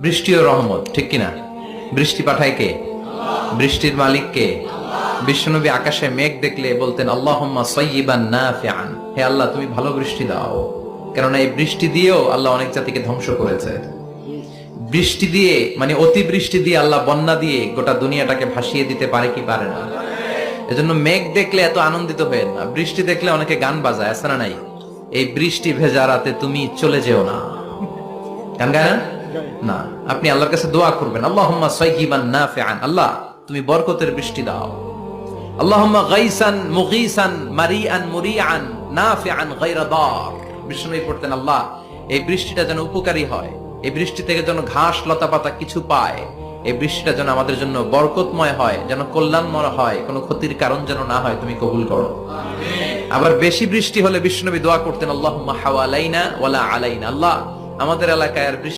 বৃষ্টিও রহমত, ঠিক কিনা? বৃষ্টি পাঠায় কে? বৃষ্টির মালিক কে? বিশ্বনবী আকাশে মেঘ দেখলে বলতেন আল্লাহুম্মা সাইয়্যিবান নাফিআন, হে আল্লাহ তুমি ভালো বৃষ্টি দাও। কেননা এই বৃষ্টি দিয়েও আল্লাহ অনেক জাতিকে ধ্বংস করেছে। বৃষ্টি দিয়ে মানে অতিবৃষ্টি দিয়ে আল্লাহ বন্যা দিয়ে গোটা দুনিয়াটাকে ভাসিয়ে দিতে পারে কি পারে না? এজন্য মেঘ দেখলে এত আনন্দিত হয়েন না, বৃষ্টি দেখলে অনেকে গান বাজায়, আছে না নাই? এই বৃষ্টি ভেজা রাতে তুমি চলে যেও না, গান গায় না? না, আপনি আল্লাহর কাছে দোয়া করবেন আল্লাহুম্মা সাইয়্যিবান নাফিআন, আল্লাহ তুমি বরকতের বৃষ্টি দাও। আল্লাহুম্মা গাইসান মুগীসান মারিআন মুরিআন নাফিআন গায়রা দার। বিষ্ণুই পড়তেন আল্লাহ এই বৃষ্টিটা যেন উপকারী হয়, এই বৃষ্টি থেকে যেন ঘাস লতা পাতা কিছু পায়, এই বৃষ্টিটা যেন আমাদের জন্য বরকতময় হয়, যেন কল্যাণময় হয়, কোনো ক্ষতির কারণ যেন না হয়, তুমি কবুল করো। আবার বেশি বৃষ্টি হলে বিষ্ণুনবী দোয়া করতেন আল্লাহুম্মা হাওয়ালাইনা ওয়ালা আলাইনা, আল্লাহ আমাদের এলাকায় আর বৃষ্টি